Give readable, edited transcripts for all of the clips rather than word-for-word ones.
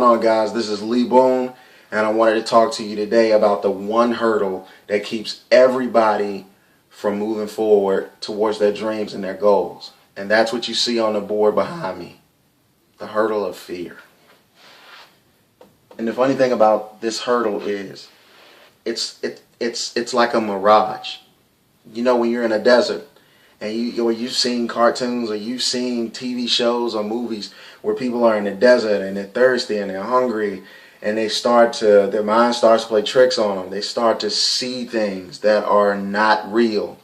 On, guys, this is Lee Boone, and I wanted to talk to you today about the one hurdle that keeps everybody from moving forward towards their dreams and their goals. And that's what you see on the board behind me, the hurdle of fear. And the funny thing about this hurdle is it's like a mirage. You know, when you're in a desert and you've seen cartoons or you've seen TV shows or movies where people are in the desert and they're thirsty and they're hungry and their mind starts to play tricks on them. They start to see things that are not real,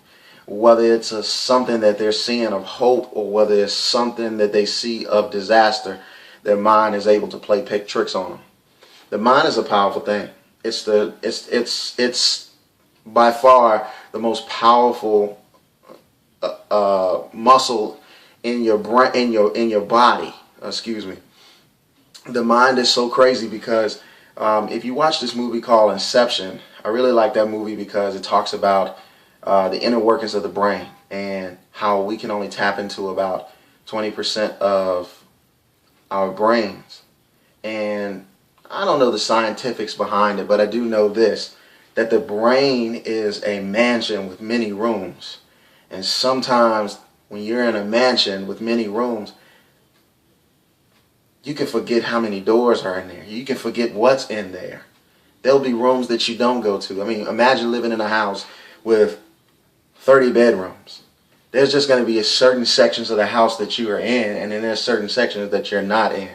whether it's something that they're seeing of hope or whether it's something that they see of disaster. Their mind is able to play tricks on them. The mind is a powerful thing. It's by far the most powerful muscle in your brain, in your body. Excuse me. The mind is so crazy because if you watch this movie called Inception, I really like that movie because it talks about the inner workings of the brain and how we can only tap into about 20% of our brains. And I don't know the scientifics behind it, but I do know this, that the brain is a mansion with many rooms. And sometimes when you're in a mansion with many rooms, you can forget how many doors are in there. You can forget what's in there. There'll be rooms that you don't go to. I mean, imagine living in a house with 30 bedrooms. There's just going to be certain sections of the house that you are in, and then there's certain sections that you're not in.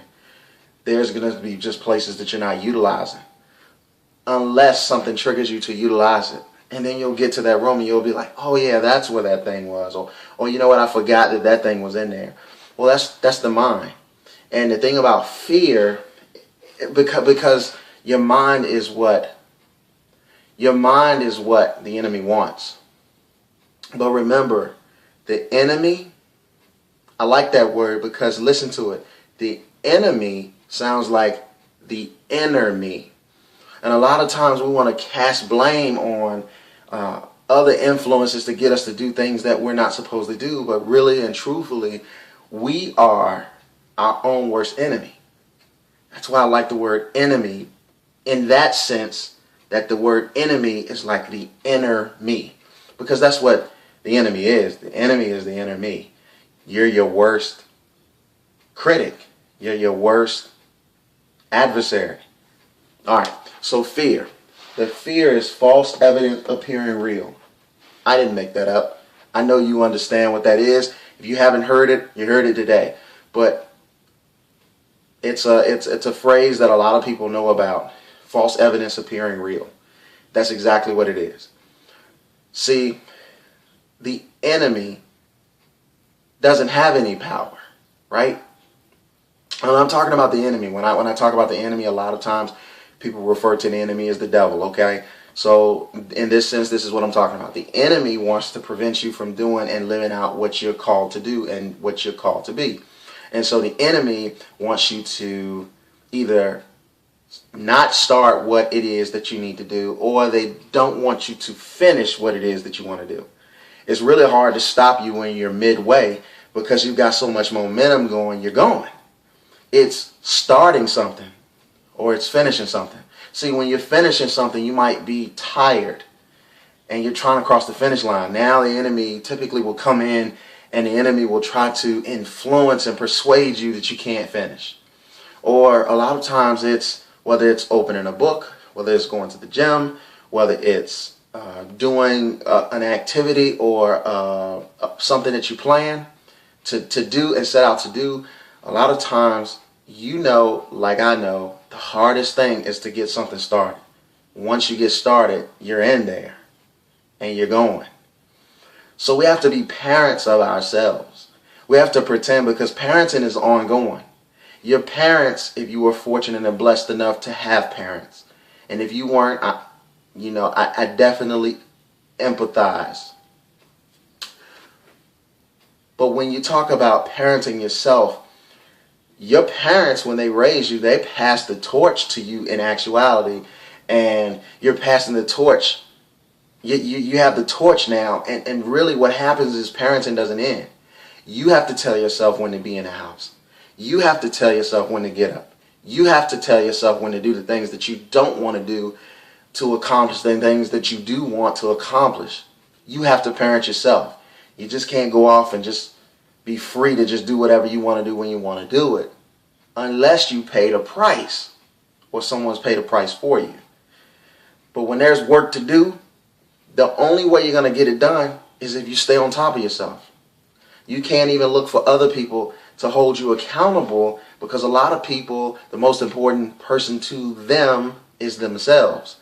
There's going to be just places that you're not utilizing unless something triggers you to utilize it. And then you'll get to that room and you'll be like, oh yeah, that's where that thing was. Or you know what, I forgot that thing was in there. Well, that's the mind. And the thing about fear, because your mind is what the enemy wants. But remember, the enemy, I like that word because listen to it. The enemy sounds like the inner me. And a lot of times we want to cast blame on other influences to get us to do things that we're not supposed to do. But really and truthfully, we are our own worst enemy. That's why I like the word enemy in that sense, that the word enemy is like the inner me. Because that's what the enemy is. The enemy is the inner me. You're your worst critic. You're your worst adversary. All right, so fear. The fear is false evidence appearing real. I didn't make that up. I know you understand what that is. If you haven't heard it, you heard it today. But it's a phrase that a lot of people know about. False evidence appearing real. That's exactly what it is. See, the enemy doesn't have any power, right? And I'm talking about the enemy. When I talk about the enemy, a lot of times people refer to the enemy as the devil, okay? So in this sense, this is what I'm talking about. The enemy wants to prevent you from doing and living out what you're called to do and what you're called to be. And so the enemy wants you to either not start what it is that you need to do, or they don't want you to finish what it is that you want to do. It's really hard to stop you when you're midway because you've got so much momentum going, you're going. It's starting something or it's finishing something. See, when you're finishing something, you might be tired and you're trying to cross the finish line. Now the enemy typically will come in and the enemy will try to influence and persuade you that you can't finish. Or a lot of times it's, whether it's opening a book, whether it's going to the gym, whether it's doing an activity or something that you plan to do and set out to do, a lot of times, you know, like I know, the hardest thing is to get something started. Once you get started, you're in there and you're going. So we have to be parents of ourselves. We have to pretend, because parenting is ongoing. Your parents, if you were fortunate and blessed enough to have parents, and if you weren't, I definitely empathize. But when you talk about parenting yourself, your parents, when they raised you, they passed the torch to you in actuality, and you're passing the torch. You have the torch now, and really what happens is parenting doesn't end. You have to tell yourself when to be in the house. You have to tell yourself when to get up. You have to tell yourself when to do the things that you don't want to do to accomplish the things that you do want to accomplish. You have to parent yourself. You just can't go off and just be free to just do whatever you want to do when you want to do it, unless you paid a price or someone's paid a price for you. But when there's work to do, the only way you're going to get it done is if you stay on top of yourself. You can't even look for other people to hold you accountable, because a lot of people, the most important person to them is themselves.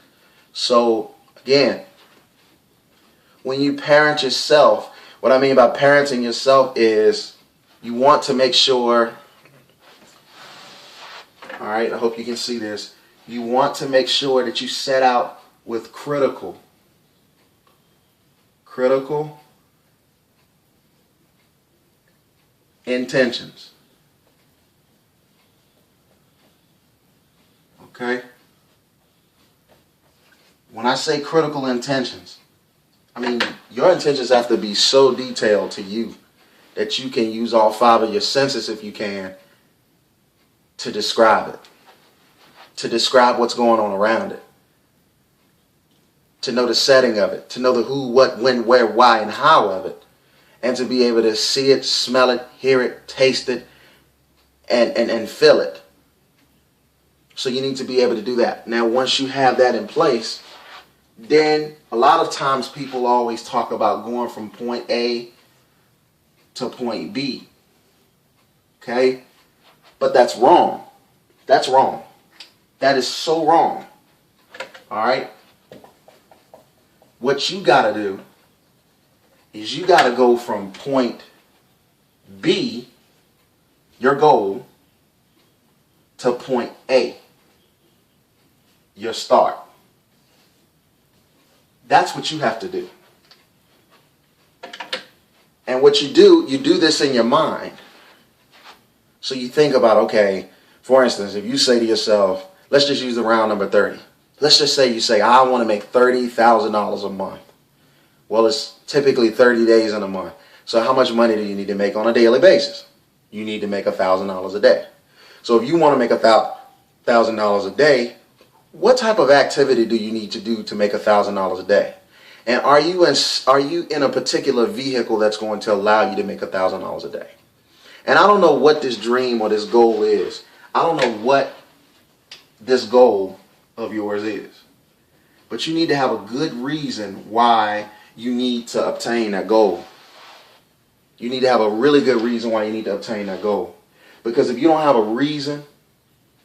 So again, when you parent yourself, what I mean by parenting yourself is you want to make sure, all right, I hope you can see this. You want to make sure that you set out with critical intentions. Okay? When I say critical intentions, I mean your intentions have to be so detailed to you that you can use all 5 of your senses, if you can, to describe it. To describe what's going on around it. To know the setting of it. To know the who, what, when, where, why, and how of it. And to be able to see it, smell it, hear it, taste it, and feel it. So you need to be able to do that. Now, once you have that in place, then a lot of times people always talk about going from point A to point B. Okay? But that's wrong. That's wrong. That is so wrong. All right? What you got to do is you got to go from point B, your goal, to point A, your start. That's what you have to do. And what you do this in your mind. So you think about, okay, for instance, if you say to yourself, let's just use the round number 30. Let's just say you say, I want to make $30,000 a month. Well, it's typically 30 days in a month. So how much money do you need to make on a daily basis? You need to make $1,000 a day. So if you want to make $1,000 a day, what type of activity do you need to do to make $1,000 a day? And are you in a particular vehicle that's going to allow you to make $1,000 a day? And I don't know what this dream or this goal is. I don't know what this goal of yours is. But you need to have a good reason why you need to obtain that goal. You need to have a really good reason why you need to obtain that goal. Because if you don't have a reason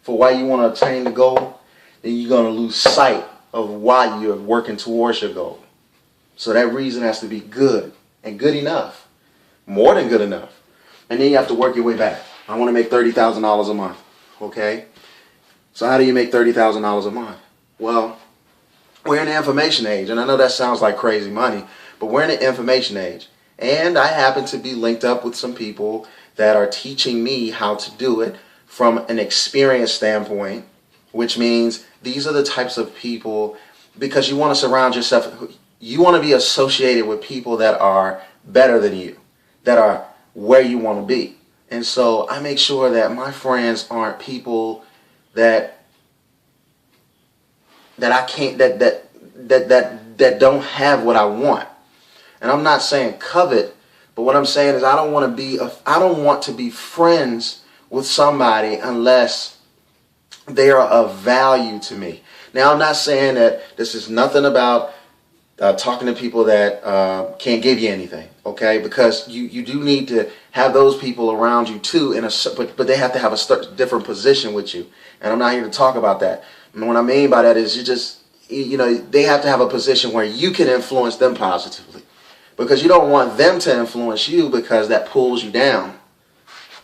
for why you want to obtain the goal, then you're going to lose sight of why you're working towards your goal. So that reason has to be good and good enough. More than good enough. And then you have to work your way back. I want to make $30,000 a month. Okay? So how do you make $30,000 a month? Well, we're in the information age. And I know that sounds like crazy money. But we're in the information age. And I happen to be linked up with some people that are teaching me how to do it from an experience standpoint. Which means these are the types of people, because you want to surround yourself, you want to be associated with people that are better than you, that are where you want to be. And so I make sure that my friends aren't people that I can't, that don't have what I want. And I'm not saying covet, but what I'm saying is I don't want to be friends with somebody unless they are of value to me. Now, I'm not saying that this is nothing about talking to people that can't give you anything, okay? Because you do need to have those people around you too, but they have to have a different position with you. And I'm not here to talk about that. And what I mean by that is they have to have a position where you can influence them positively. Because you don't want them to influence you, because that pulls you down.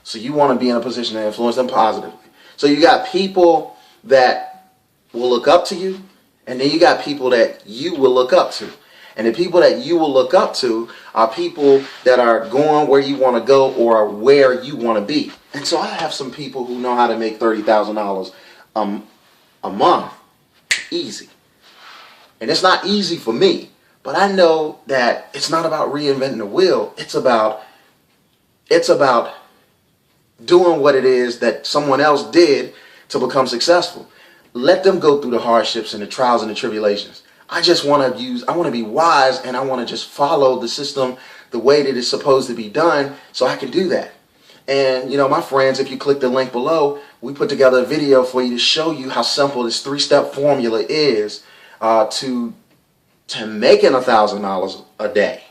So you want to be in a position to influence them positively. So you got people that will look up to you, and then you got people that you will look up to. And the people that you will look up to are people that are going where you want to go or where you want to be. And so I have some people who know how to make $30,000 a month easy. And it's not easy for me, but I know that it's not about reinventing the wheel. It's about doing what it is that someone else did to become successful. Let them go through the hardships and the trials and the tribulations. I want to be wise, and I want to just follow the system the way that it's supposed to be done so I can do that. And, my friends, if you click the link below, we put together a video for you to show you how simple this 3-step formula is to making $1,000 a day.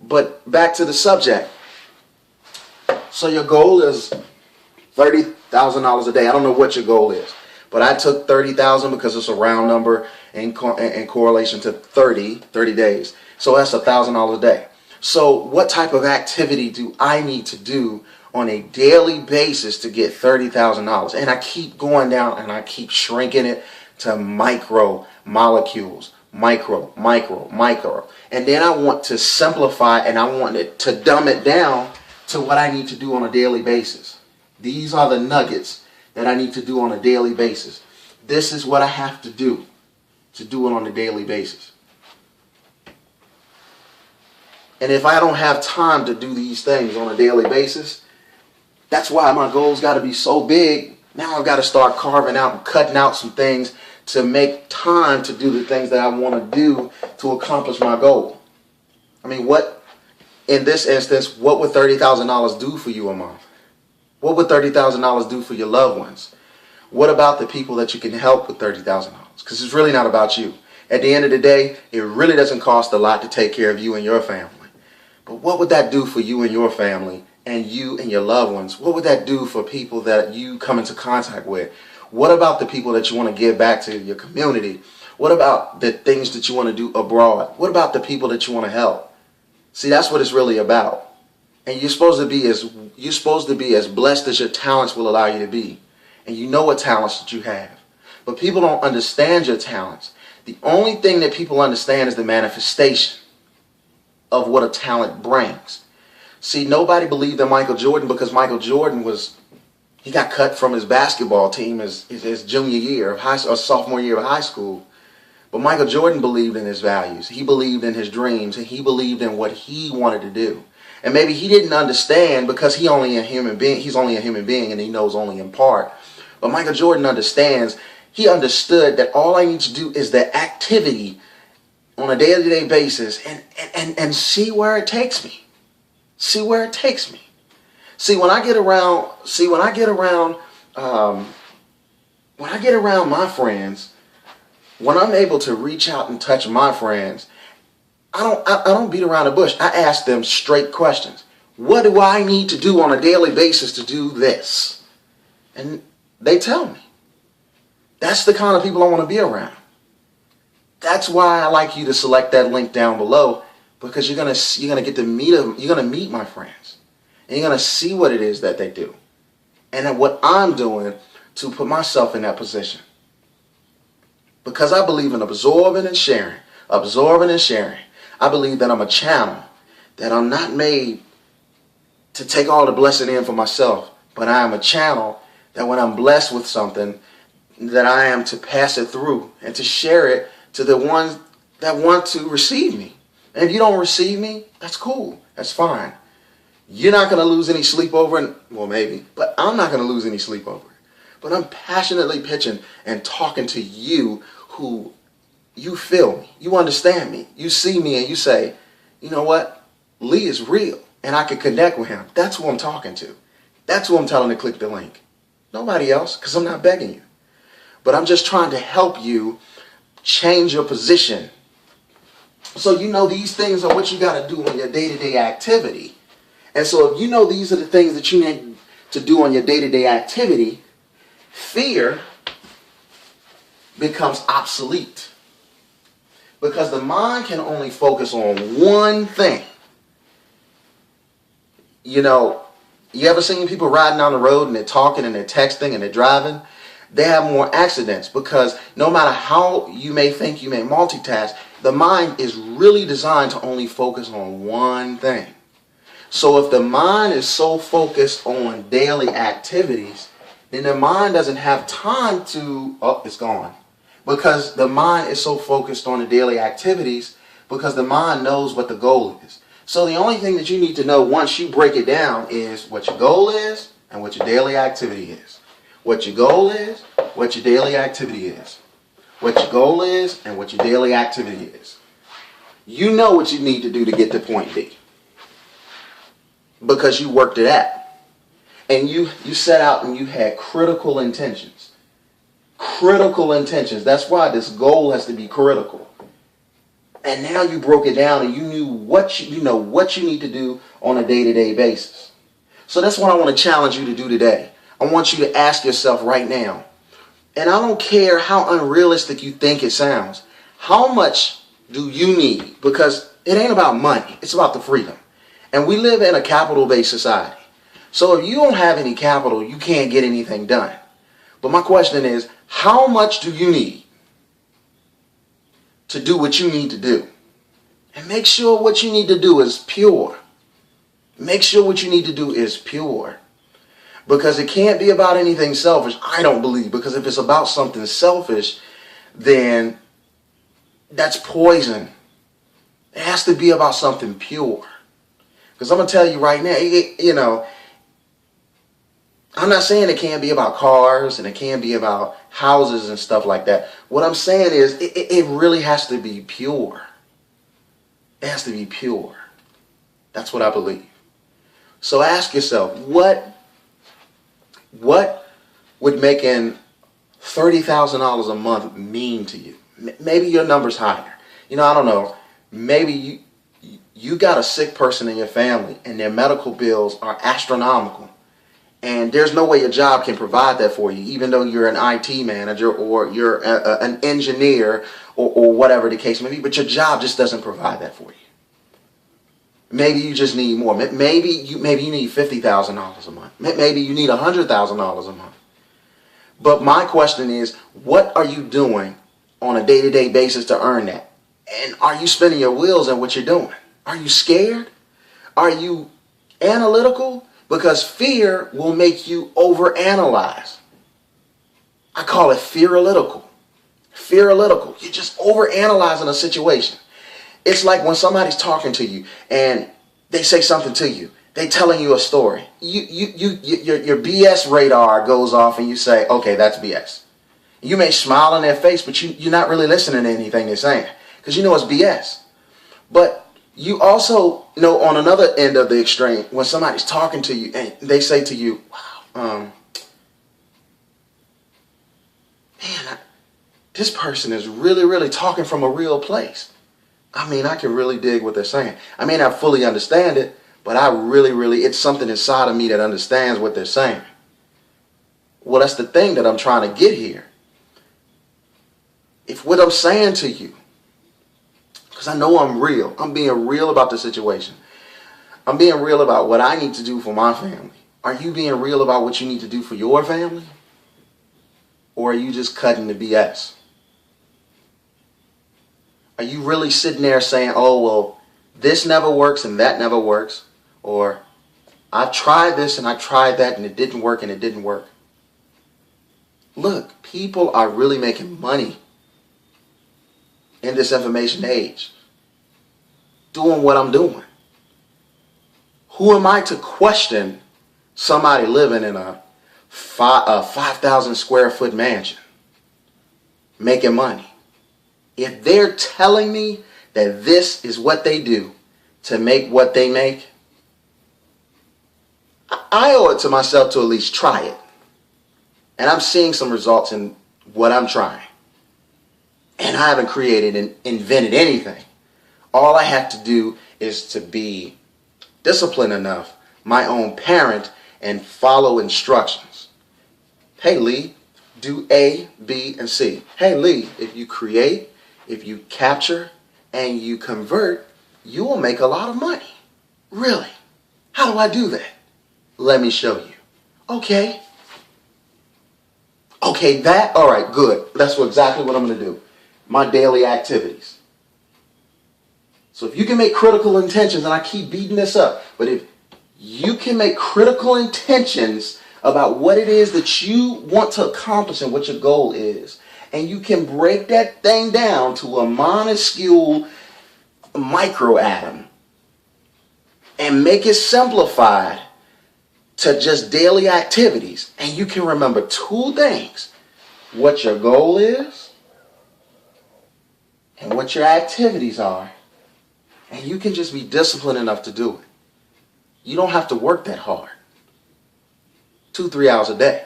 But back to the subject. So your goal is $30,000 a day. I don't know what your goal is, but I took 30,000 because it's a round number in correlation to 30 days. So that's $1,000 a day. So what type of activity do I need to do on a daily basis to get $30,000? And I keep going down and I keep shrinking it to micro molecules, micro. And then I want to simplify, and I want it to dumb it down to what I need to do on a daily basis. These are the nuggets that I need to do on a daily basis. This is what I have to do it on a daily basis. And if I don't have time to do these things on a daily basis, that's why my goals got to be so big. Now I've got to start carving out and cutting out some things to make time to do the things that I want to do to accomplish my goal. I mean, in this instance, what would $30,000 do for you a month? What would $30,000 do for your loved ones? What about the people that you can help with $30,000? Because it's really not about you. At the end of the day, it really doesn't cost a lot to take care of you and your family. But what would that do for you and your family and you and your loved ones? What would that do for people that you come into contact with? What about the people that you want to give back to your community? What about the things that you want to do abroad? What about the people that you want to help? See, that's what it's really about. And you're supposed to be as blessed as your talents will allow you to be. And you know what talents that you have. But people don't understand your talents. The only thing that people understand is the manifestation of what a talent brings. See, nobody believed in Michael Jordan because Michael Jordan he got cut from his basketball team his junior year of high school, or sophomore year of high school. But Michael Jordan believed in his values. He believed in his dreams, and he believed in what he wanted to do. And maybe he didn't understand because he's only a human being and he knows only in part. But Michael Jordan understands. He understood that all I need to do is the activity on a day-to-day basis and see where it takes me. See where it takes me. See, when I get around my friends, when I'm able to reach out and touch my friends, I don't beat around the bush. I ask them straight questions. What do I need to do on a daily basis to do this? And they tell me. That's the kind of people I want to be around. That's why I like you to select that link down below, because you're gonna get to meet them. You're gonna meet my friends, and you're gonna see what it is that they do, and then what I'm doing to put myself in that position. Because I believe in absorbing and sharing. I believe that I'm a channel, that I'm not made to take all the blessing in for myself, but I am a channel that when I'm blessed with something, that I am to pass it through and to share it to the ones that want to receive me. And if you don't receive me, that's cool. That's fine. You're not going to lose any sleep over it. Well, maybe. But I'm not going to lose any sleep over it. But I'm passionately pitching and talking to you who you feel me. You understand me. You see me and you say, you know what? Lee is real. And I can connect with him. That's who I'm talking to. That's who I'm telling to click the link. Nobody else, because I'm not begging you. But I'm just trying to help you change your position. So you know these things are what you got to do on your day-to-day activity. And so if you know these are the things that you need to do on your day-to-day activity, fear becomes obsolete. Because the mind can only focus on one thing. You know, you ever seen people riding down the road and they're talking and they're texting and they're driving? They have more accidents because no matter how you may think you may multitask, the mind is really designed to only focus on one thing. So if the mind is so focused on daily activities, then the mind doesn't have time to, oh, it's gone. Because the mind is so focused on the daily activities because the mind knows what the goal is. So the only thing that you need to know once you break it down is what your goal is and what your daily activity is. What your goal is, what your daily activity is. What your goal is and what your daily activity is. You know what you need to do to get to point B. Because you worked it out. And you set out and you had critical intentions. Critical intentions. That's why this goal has to be critical. And now you broke it down and you knew what you need to do on a day-to-day basis. So that's what I want to challenge you to do today. I want you to ask yourself right now, and I don't care how unrealistic you think it sounds, how much do you need? Because it ain't about money, it's about the freedom. And we live in a capital-based society. So if you don't have any capital, you can't get anything done. But my question is, how much do you need to do what you need to do? And make sure what you need to do is pure. Make sure what you need to do is pure. Because it can't be about anything selfish, I don't believe. Because if it's about something selfish, then that's poison. It has to be about something pure. Because I'm going to tell you right now, I'm not saying it can't be about cars and it can't be about houses and stuff like that. What I'm saying is it really has to be pure. It has to be pure. That's what I believe. So ask yourself, what would making $30,000 a month mean to you? Maybe your number's higher. I don't know. Maybe you got a sick person in your family and their medical bills are astronomical. And there's no way your job can provide that for you, even though you're an IT manager or you're an engineer or whatever the case may be. But your job just doesn't provide that for you. Maybe you just need more. Maybe you need $50,000 a month. Maybe you need $100,000 a month. But my question is, what are you doing on a day-to-day basis to earn that? And are you spinning your wheels in what you're doing? Are you scared? Are you analytical? Because fear will make you overanalyze. I call it fear-alytical. Fear-alytical. You're just overanalyzing a situation. It's like when somebody's talking to you and they say something to you. They telling you a story. Your BS radar goes off and you say, okay, that's BS. You may smile in their face, but you're not really listening to anything they're saying because you know it's BS. But you also know on another end of the extreme, when somebody's talking to you and they say to you, wow, this person is really, really talking from a real place. I mean, I can really dig what they're saying. I may not fully understand it, but I really, it's something inside of me that understands what they're saying. Well, that's the thing that I'm trying to get here. If what I'm saying to you, because I know I'm real. I'm being real about the situation. I'm being real about what I need to do for my family. Are you being real about what you need to do for your family? Or are you just cutting the BS? Are you really sitting there saying, oh, well, this never works and that never works? Or I've tried this and I tried that and it didn't work and it didn't work. Look, people are really making money in this information age, doing what I'm doing. Who am I to question somebody living in a 5,000 square foot mansion, making money? If they're telling me that this is what they do to make what they make, I owe it to myself to at least try it. And I'm seeing some results in what I'm trying. And I haven't created and invented anything. All I have to do is to be disciplined enough, my own parent, and follow instructions. Hey, Lee, do A, B, and C. Hey, Lee, if you create, if you capture, and you convert, you will make a lot of money. Really? How do I do that? Let me show you. Okay. Okay, all right, good. That's exactly what I'm going to do. My daily activities. So if you can make critical intentions, and I keep beating this up, but if you can make critical intentions about what it is that you want to accomplish and what your goal is, and you can break that thing down to a minuscule microatom and make it simplified, to just daily activities, and you can remember two things: what your goal is and what your activities are, and you can just be disciplined enough to do it. You don't have to work that hard. 2-3 hours a day.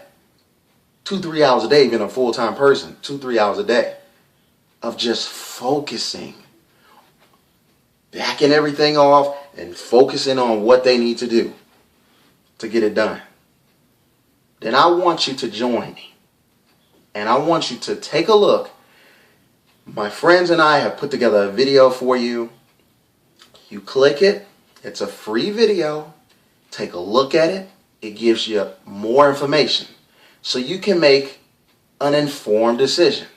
2-3 hours a day, even a full-time person, 2-3 hours a day of just focusing, backing everything off and focusing on what they need to do to get it done. Then I want you to join me. And I want you to take a look. My friends and I have put together a video for you. You click it. It's a free video. Take a look at it. It gives you more information so you can make an informed decision.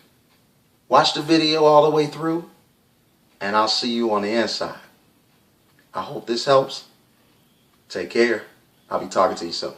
Watch the video all the way through, and I'll see you on the inside. I hope this helps. Take care. I'll be talking to you soon.